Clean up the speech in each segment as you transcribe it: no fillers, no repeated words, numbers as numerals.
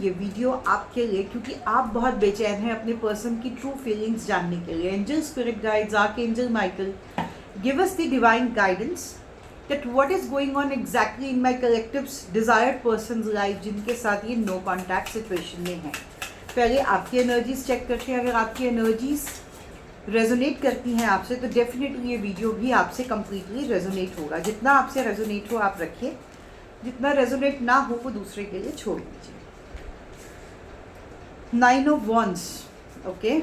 ये वीडियो आपके लिए, क्योंकि आप बहुत बेचैन हैं अपने पर्सन की ट्रू फीलिंग्स जानने के लिए। Angel, spirit guides, archangel Michael, give us the divine guidance that what is going on exactly in my collective's desired person's life जिनके साथ ये नो कॉन्टैक्ट सिचुएशन में है। पहले आपकी एनर्जीज चेक करते हैं। अगर आपकी एनर्जीज रेजोनेट करती हैं आपसे तो डेफिनेटली ये वीडियो भी आपसे कंप्लीटली रेजोनेट होगा। जितना आपसे रेजोनेट हो आप रखिए, जितना रेजोनेट ना हो वो दूसरे के लिए छोड़ दीजिए। 9 ऑफ वॉन्ड्स, ओके,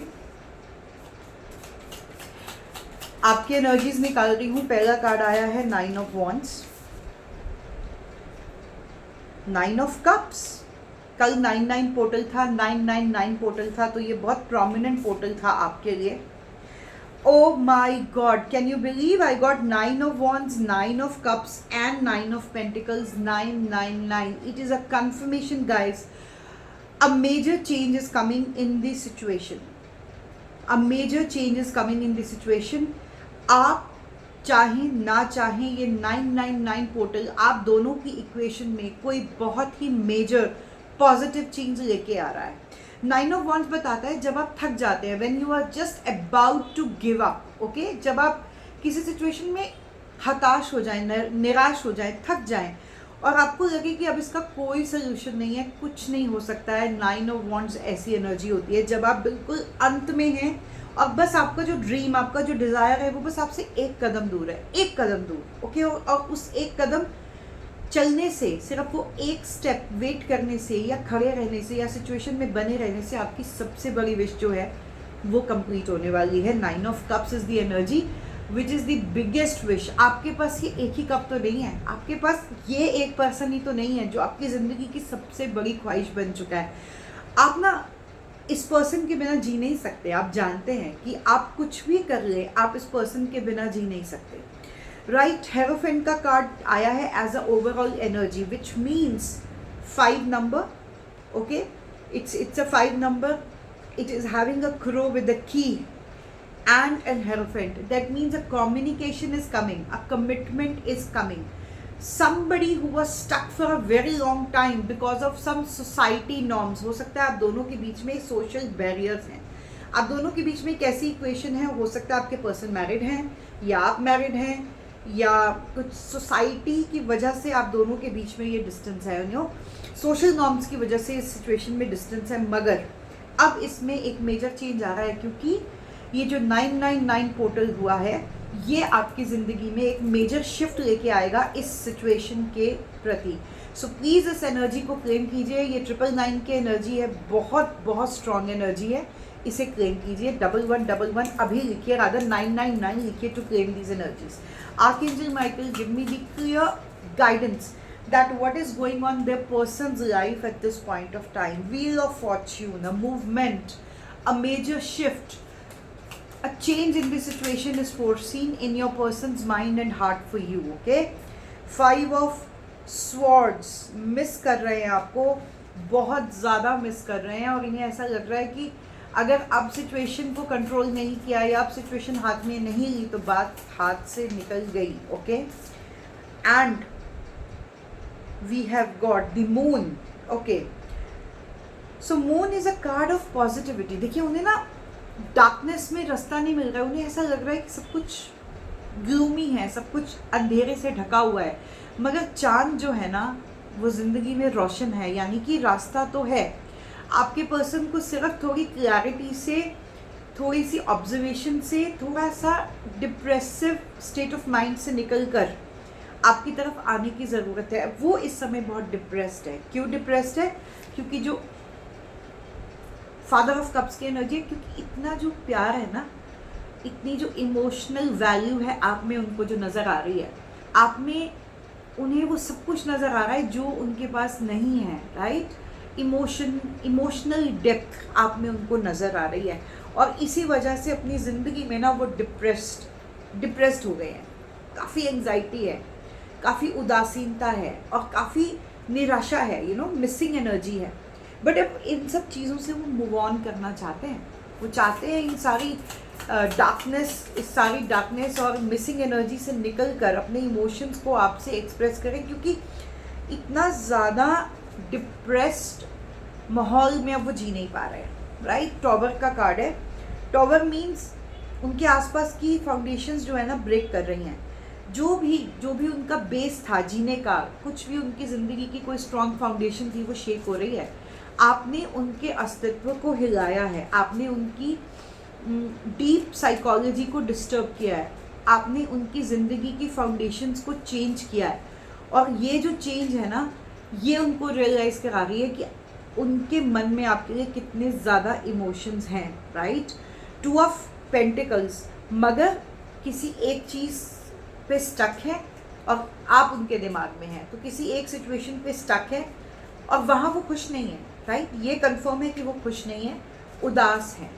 आपकी एनर्जीज निकाल रही हूं। पहला कार्ड आया है 9 ऑफ वॉन्ड्स, 9 ऑफ कप्स। कल 99 पोर्टल था, 999 पोर्टल था, तो ये बहुत प्रोमिनेंट पोर्टल था आपके लिए। Oh my God, can you believe I got 9 of Wands, 9 of Cups and 9 of Pentacles, 999. It is a confirmation, guys. A major change is coming in this situation. A major change is coming in this situation. आप चाहें ना चाहें ये 999 portal आप दोनों की equation में कोई बहुत ही मेजर पॉजिटिव चेंज लेके आ रहा है। 9 ऑफ वॉन्ड्स बताता है जब आप थक जाते हैं, when you are just about to give up, okay, जब आप किसी सिचुएशन में हताश हो जाएं, निराश हो जाएं, थक जाएं और आपको लगे कि अब इसका कोई सोल्यूशन नहीं है, कुछ नहीं हो सकता है। 9 ऑफ वॉन्ड्स ऐसी एनर्जी होती है जब आप बिल्कुल अंत में हैं और बस आपका जो ड्रीम, आपका जो डिज़ायर है वो बस आपसे एक कदम दूर है, एक कदम दूर, ओके। और उस एक कदम चलने से, सिर्फ वो एक स्टेप वेट करने से या खड़े रहने से या सिचुएशन में बने रहने से आपकी सबसे बड़ी विश जो है वो कंप्लीट होने वाली है। 9 of cups is the energy which is the biggest wish. आपके पास ये एक ही कप तो नहीं है, आपके पास ये एक पर्सन ही तो नहीं है जो आपकी ज़िंदगी की सबसे बड़ी ख्वाहिश बन चुका है। आप ना इस पर्सन के बिना जी नहीं सकते। आप जानते हैं कि आप कुछ भी कर ले, आप इस पर्सन के बिना जी नहीं सकते, राइट। हेरोफेंट का कार्ड आया है as a overall energy which means 5 number, okay, it's a 5 number, it is having a crow with a key and an hierophant. That means a communication is coming, a commitment is coming. Somebody who was stuck for a very long time because of some society norms, हो सकता है आप दोनों के बीच में social barriers हैं, आप दोनों के बीच में एक ऐसी इक्वेशन है, हो सकता है आपके पर्सन मैरिड हैं या आप मैरिड हैं या कुछ सोसाइटी की वजह से आप दोनों के बीच में ये डिस्टेंस है, सोशल नॉर्म्स की वजह से इस सिचुएशन में डिस्टेंस है। मगर अब इसमें एक मेजर चेंज आ रहा है क्योंकि ये जो 999 पोर्टल हुआ है ये आपकी ज़िंदगी में एक मेजर शिफ्ट लेके आएगा इस सिचुएशन के प्रति। सो प्लीज़ इस एनर्जी को क्लेम कीजिए। ये 999 की एनर्जी है, बहुत बहुत स्ट्रॉन्ग एनर्जी है, इसे क्लेम कीजिए। 1111 अभी लिखिए, रादर 999 लिखिए to claim these energies. Archangel Michael, give me the clear guidance that what is going on their person's life at this point of time. Wheel of fortune, a movement, a major shift, a change in the situation is foreseen in your person's mind and heart for you, okay. 5 of swords, miss कर रहे हैं आपको, बहुत ज़्यादा miss कर रहे हैं और इन्हें ऐसा लग रहा है कि अगर आप सिचुएशन को कंट्रोल नहीं किया या आप सिचुएशन हाथ में नहीं ली तो बात हाथ से निकल गई, okay. And we have got the moon, okay. So moon is a card of positivity. देखिए उन्हें ना डार्कनेस में रास्ता नहीं मिल रहा है, उन्हें ऐसा लग रहा है कि सब कुछ ग्लूमी है, सब कुछ अंधेरे से ढका हुआ है, मगर चांद जो है ना वो ज़िंदगी में रोशन है, यानी कि रास्ता तो है। आपके पर्सन को सिर्फ थोड़ी क्लैरिटी से, थोड़ी सी ऑब्जर्वेशन से, थोड़ा सा डिप्रेसिव स्टेट ऑफ माइंड से निकल कर आपकी तरफ आने की ज़रूरत है। वो इस समय बहुत डिप्रेस्ड है। क्यों डिप्रेस्ड है? क्योंकि जो फादर ऑफ कप्स की एनर्जी है, क्योंकि इतना जो प्यार है ना, इतनी जो इमोशनल वैल्यू है आप में उनको जो नज़र आ रही है, आप में उन्हें वो सब कुछ नज़र आ रहा है जो उनके पास नहीं है, राइट। इमोशनल डेप्थ आप में उनको नज़र आ रही है और इसी वजह से अपनी ज़िंदगी में ना वो डिप्रेस्ड हो गए हैं। काफ़ी एंग्जाइटी है, काफ़ी उदासीनता है और काफ़ी निराशा है, मिसिंग एनर्जी है। बट अब इन सब चीज़ों से वो मूव ऑन करना चाहते हैं, वो चाहते हैं इन सारी इस सारी डार्कनेस और मिसिंग एनर्जी से निकल कर अपने इमोशंस को आपसे एक्सप्रेस करें, क्योंकि इतना ज़्यादा डिप्रेस्ड माहौल में अब वो जी नहीं पा रहे हैं, राइट। टॉवर का कार्ड है। टॉवर मीन्स उनके आसपास की फाउंडेशंस जो है ना ब्रेक कर रही हैं। जो भी उनका बेस था जीने का, कुछ भी उनकी ज़िंदगी की कोई स्ट्रॉन्ग फाउंडेशन थी, वो शेक हो रही है। आपने उनके अस्तित्व को हिलाया है, आपने उनकी डीप साइकोलॉजी को डिस्टर्ब किया है, आपने उनकी ज़िंदगी की फाउंडेशंस को चेंज किया है। और ये जो चेंज है ना, ये उनको रियलाइज़ करा रही है कि उनके मन में आपके लिए कितने ज़्यादा इमोशंस हैं, राइट। 2 ऑफ पेंटिकल्स, मगर किसी एक चीज़ पे स्टक है और आप उनके दिमाग में हैं, तो किसी एक सिचुएशन पे स्टक है और वहाँ वो खुश नहीं है, राइट। ये कंफर्म है कि वो खुश नहीं है, उदास है।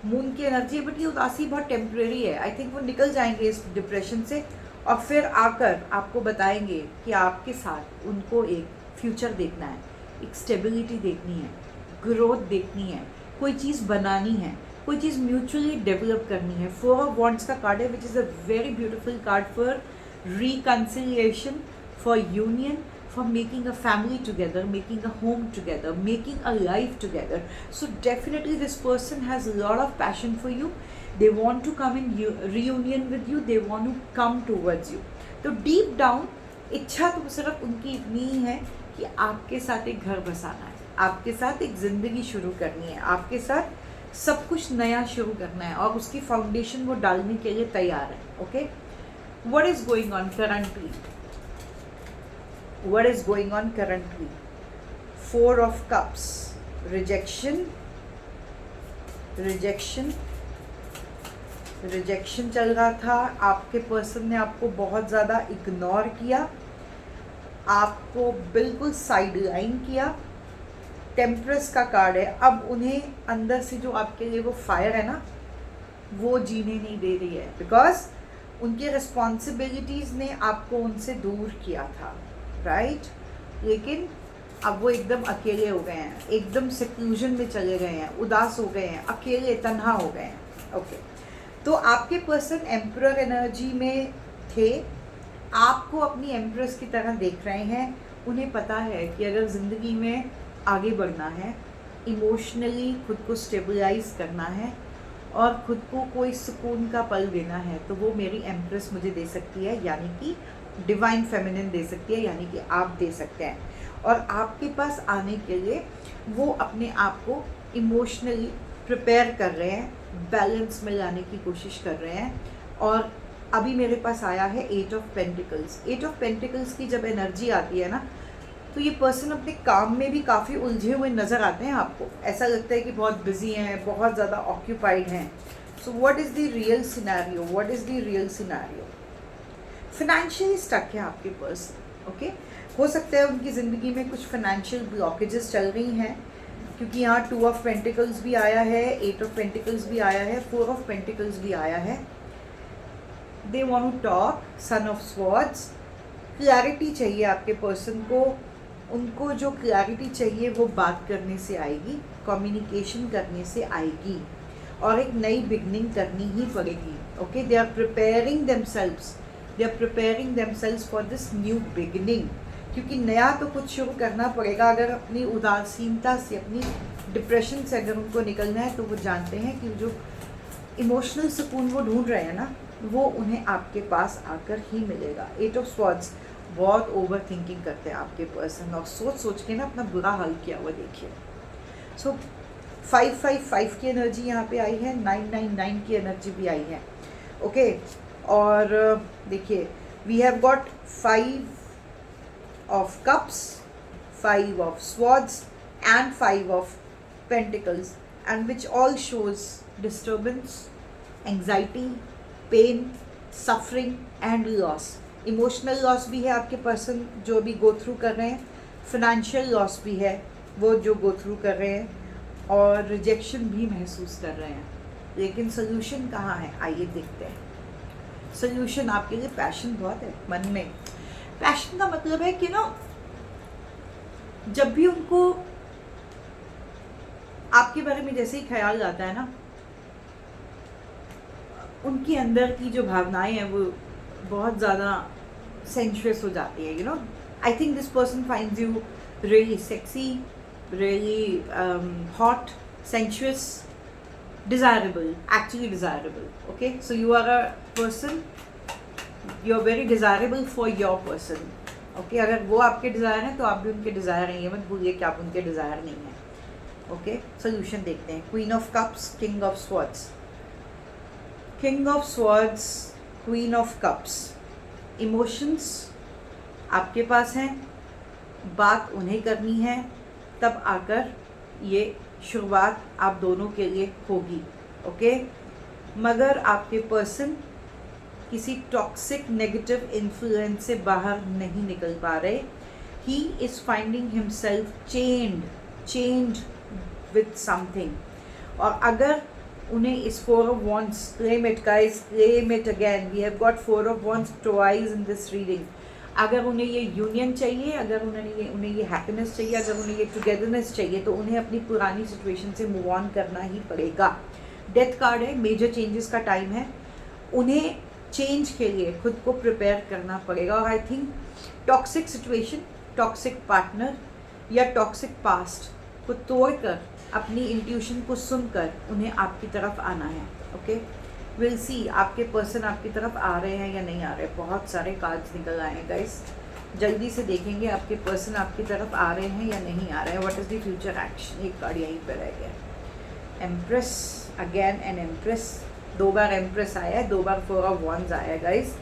मून की एनर्जी है, बट ये उदासी बहुत टेम्परेरी है। आई थिंक वो निकल जाएंगे इस डिप्रेशन से और फिर आकर आपको बताएंगे कि आपके साथ उनको एक फ्यूचर देखना है, एक स्टेबिलिटी देखनी है, ग्रोथ देखनी है, कोई चीज़ बनानी है, कोई चीज़ म्यूचुअली डेवलप करनी है। 4 ऑफ वॉन्ड्स का कार्ड है, which is a very beautiful card for reconciliation, for union, for making a family together, making a home together, making a life together. So definitely this person has a lot of passion for you. They want to come in reunion with you. They want to come towards you. तो deep down इच्छा तो सिर्फ उनकी इतनी ही है कि आपके साथ एक घर बसाना है, आपके साथ एक ज़िंदगी शुरू करनी है, आपके साथ सब कुछ नया शुरू करना है और उसकी फाउंडेशन वो डालने के लिए तैयार है। Okay, what is going on currently? What is going on currently? 4 of Cups, rejection, चल रहा था। आपके पर्सन ने आपको बहुत ज़्यादा इग्नोर किया, आपको बिल्कुल साइड लाइन किया। टेम्परेस का कार्ड है। अब उन्हें अंदर से जो आपके लिए वो फायर है ना, वो जीने नहीं दे रही है, बिकॉज उनकी रिस्पॉन्सिबिलिटीज़ ने आपको उनसे दूर किया था, राइट। लेकिन अब वो एकदम अकेले हो गए हैं, एकदम सिक्लूजन में चले गए हैं, उदास हो गए हैं, अकेले तन्हा हो गए हैं। ओके, तो आपके पर्सन एम्परर एनर्जी में थे, आपको अपनी एम्प्रेस की तरह देख रहे हैं। उन्हें पता है कि अगर ज़िंदगी में आगे बढ़ना है, इमोशनली खुद को स्टेबलाइज करना है और खुद को कोई सुकून का पल देना है, तो वो मेरी एम्प्रेस मुझे दे सकती है, यानी कि डिवाइन फेमिनिन दे सकती है, यानी कि आप दे सकते हैं। और आपके पास आने के लिए वो अपने आप को इमोशनली प्रिपेयर कर रहे हैं, बैलेंस में लाने की कोशिश कर रहे हैं। और अभी मेरे पास आया है 8 ऑफ पेंटिकल्स। 8 ऑफ पेंटिकल्स की जब एनर्जी आती है ना, तो ये पर्सन अपने काम में भी काफ़ी उलझे हुए नज़र आते हैं। आपको ऐसा लगता है कि बहुत बिजी हैं, बहुत ज़्यादा ऑक्यूपाइड हैं। So what is the real scenario? What is the real scenario? Financially stuck है आपके पर्सन। ओके, हो सकता है उनकी ज़िंदगी में कुछ फाइनेंशियल ब्लॉकेजेस चल रही हैं, क्योंकि यहाँ 2 ऑफ पेंटिकल्स भी आया है, 8 ऑफ पेंटिकल्स भी आया है, 4 ऑफ पेंटिकल्स भी आया है। They want to talk, son of swords. Clarity चाहिए आपके पर्सन को। उनको जो क्लैरिटी चाहिए वो बात करने से आएगी, कम्युनिकेशन करने से आएगी, और एक नई बिगनिंग करनी ही पड़ेगी। Okay, they are preparing themselves for this new beginning, क्योंकि नया तो कुछ शुरू करना पड़ेगा। अगर अपनी उदासीनता से, अपनी डिप्रेशन से अगर उनको निकलना है, तो वो जानते हैं कि जो इमोशनल सुकून वो ढूंढ रहे हैं ना, वो उन्हें आपके पास आकर ही मिलेगा। 8 ऑफ स्वॉर्ड्स, बहुत ओवर थिंकिंग करते हैं आपके पर्सन, और सोच के ना अपना बुरा हाल किया हुआ देखिए। सो 555 की एनर्जी यहाँ पे आई है, 999 की एनर्जी भी आई है। ओके, और देखिए we have got 5 of cups, 5 of swords and 5 of pentacles, and which all shows disturbance, anxiety, pain, suffering and loss. Emotional loss भी है आपके पर्सन जो अभी go through कर रहे हैं, financial loss भी है वो जो go through कर रहे हैं, और rejection भी महसूस कर रहे हैं। लेकिन solution कहाँ है, आइए देखते हैं। solution आपके लिए passion बहुत है मन में। पैशन का मतलब है कि ना, जब भी उनको आपके बारे में जैसे ही ख्याल आता है ना, उनकी अंदर की जो भावनाएं हैं वो बहुत ज़्यादा सेंशुअस हो जाती है। You know, I think this person finds you really sexy, really hot, sensuous, desirable, actually desirable. Okay, so you are a person, you are very desirable for your person. Okay, अगर वो आपके desire हैं तो आप भी उनके desire हैं, ये मत भूलिए कि आप उनके डिज़ायर नहीं हैं. ओके, सोल्यूशन देखते हैं. Queen of cups, king of swords. King of swords, queen of cups. Emotions आपके पास हैं, बात उन्हें करनी है, तब आकर ये शुरुआत आप दोनों के लिए होगी. ओके, मगर आपके पर्सन किसी टॉक्सिक नेगेटिव इन्फ्लुएंस से बाहर नहीं निकल पा रहे. He is finding himself changed with something. और अगर उन्हें इस 4 of Wands, claim it guys, claim it again, we have got 4 of Wands twice in this reading. अगर उन्हें ये यूनियन चाहिए, अगर उन्हें ये हैप्पीनेस चाहिए, अगर उन्हें ये टुगेदरनेस चाहिए, तो उन्हें अपनी पुरानी सिचुएशन से मूव ऑन करना ही पड़ेगा. डेथ कार्ड है, मेजर चेंजेस का टाइम है, उन्हें चेंज के लिए खुद को प्रिपेयर करना पड़ेगा. और I think toxic situation, toxic partner या टॉक्सिक पास्ट को तोड़कर अपनी इंट्यूशन को सुनकर उन्हें आपकी तरफ आना है. ओके, विल सी आपके पर्सन आपकी तरफ आ रहे हैं या नहीं आ रहे. बहुत सारे कार्ड्स निकल आए हैं गाइस, जल्दी से देखेंगे आपके पर्सन आपकी तरफ आ रहे हैं या नहीं आ रहे हैं. What is the future action. एक कार्ड यहीं पर रह गया. Empress, again an empress. 2 बार एम्प्रेस आया है, 2 बार 4 of Wands आया है गाइस.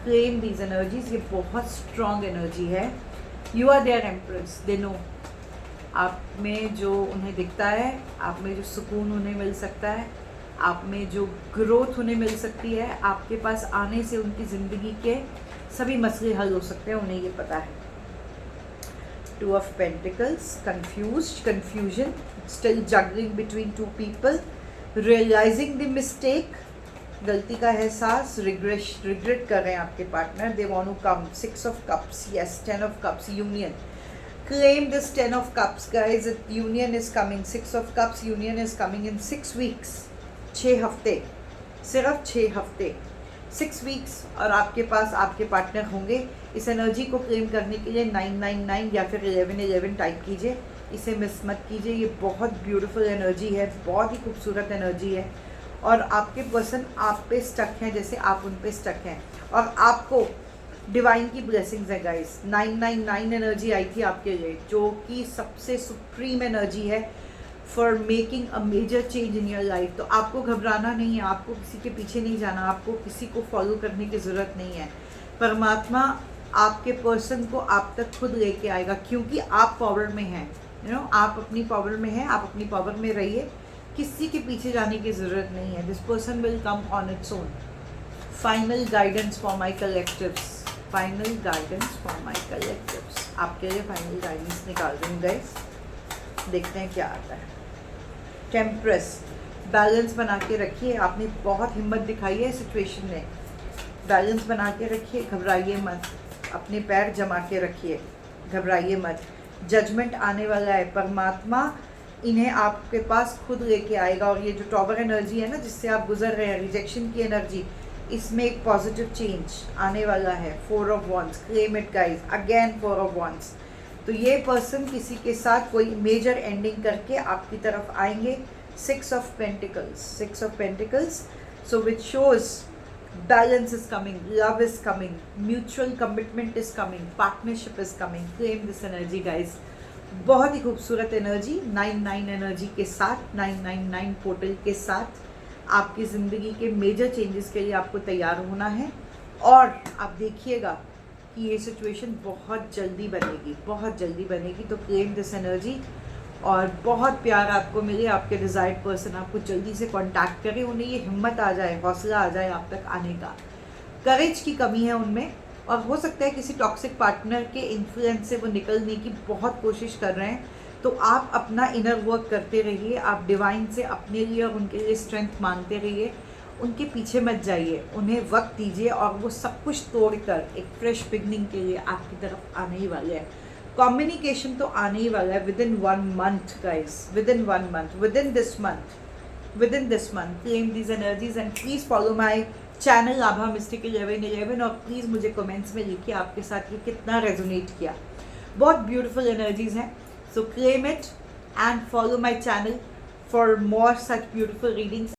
Claim these energies. ये बहुत स्ट्रॉन्ग एनर्जी है. You are there empress. They know आप में जो उन्हें दिखता है, आप में जो सुकून उन्हें मिल सकता है, आप में जो ग्रोथ उन्हें मिल सकती है, आपके पास आने से उनकी ज़िंदगी के सभी मसले हल हो सकते हैं, उन्हें ये पता है. 2 of Pentacles, confusion, still juggling between 2 people, realizing the mistake, गलती का एहसास, रिग्रेट कर रहे हैं आपके partner. They want to come. 6 of Cups, yes, 10 of Cups, union. Claim this 10 of Cups guys. Union is coming. 6 of Cups, union is coming in 6 weeks. 6 हफ्ते, सिर्फ 6 हफ्ते, 6 weeks. और आपके पास आपके पार्टनर होंगे. इस एनर्जी को क्लेम करने के लिए 999 या फिर 1111 टाइप कीजिए. इसे मिस मत कीजिए. ये बहुत ब्यूटीफुल एनर्जी है, बहुत ही खूबसूरत एनर्जी है. और आपके पर्सन आप पे स्टक हैं जैसे आप उन पे स्टक हैं. और आपको डिवाइन की ब्लेसिंग्स है गाइस. 999 एनर्जी आई थी आपके लिए, जो कि सबसे सुप्रीम एनर्जी है for making a major change in your life. तो आपको घबराना नहीं है, आपको किसी के पीछे नहीं जाना, आपको किसी को फॉलो करने की ज़रूरत नहीं है. परमात्मा आपके पर्सन को आप तक खुद लेके आएगा, क्योंकि आप पावर में हैं. आप अपनी पावर में हैं, आप अपनी पावर में रहिए, किसी के पीछे जाने की ज़रूरत नहीं है. This person will come on its own. Final guidance for my collectives. Final guidance for my collectives. आपके लिए फाइनल गाइडेंस निकाल रही हूँ गाइस. देखते हैं क्या आता है. टेम्परेस. बैलेंस बना के रखिए. आपने बहुत हिम्मत दिखाई है सिचुएशन में. बैलेंस बना के रखिए, घबराइए मत. अपने पैर जमा के रखिए, घबराइए मत. जजमेंट आने वाला है. परमात्मा इन्हें आपके पास खुद लेके आएगा. और ये जो टॉवर एनर्जी है ना, जिससे आप गुजर रहे हैं, रिजेक्शन की एनर्जी, इसमें एक पॉजिटिव चेंज आने वाला है. 4 of Wands. Claim it guys. Again 4 of Wands. तो ये पर्सन किसी के साथ कोई मेजर एंडिंग करके आपकी तरफ आएंगे. 6 of Pentacles. 6 of Pentacles. So which shows balance is coming, love is coming, mutual commitment is coming, partnership is coming. Claim this energy guys. बहुत ही खूबसूरत एनर्जी. 99 एनर्जी के साथ, 999 पोर्टल के साथ आपकी ज़िंदगी के मेजर चेंजेस के लिए आपको तैयार होना है. और आप देखिएगा कि ये सिचुएशन बहुत जल्दी बनेगी, बहुत जल्दी बनेगी. तो क्लेम दिस एनर्जी. और बहुत प्यार आपको मिले. आपके डिज़ायर्ड पर्सन आपको जल्दी से कांटेक्ट करें. उन्हें ये हिम्मत आ जाए, हौसला आ जाए आप तक आने का. करेज की कमी है उनमें, और हो सकता है किसी टॉक्सिक पार्टनर के इन्फ्लुएंस से वो निकलने की बहुत कोशिश कर रहे हैं. तो आप अपना इनर वर्क करते रहिए. आप डिवाइन से अपने लिए और उनके लिए स्ट्रेंथ मांगते रहिए. उनके पीछे मत जाइए, उन्हें वक्त दीजिए, और वो सब कुछ तोड़कर एक फ्रेश बिगनिंग के लिए आपकी तरफ आने ही वाले हैं. कम्युनिकेशन तो आने ही वाला है within 1 month guys. Within 1 month, within this month. Claim these energies and please follow my channel Abha mistake 1111. और प्लीज़ मुझे कमेंट्स में लिखिए आपके साथ ये कितना रेजोनेट किया. बहुत ब्यूटीफुल एनर्जीज हैं. सो claim it, and follow my channel for more such beautiful readings.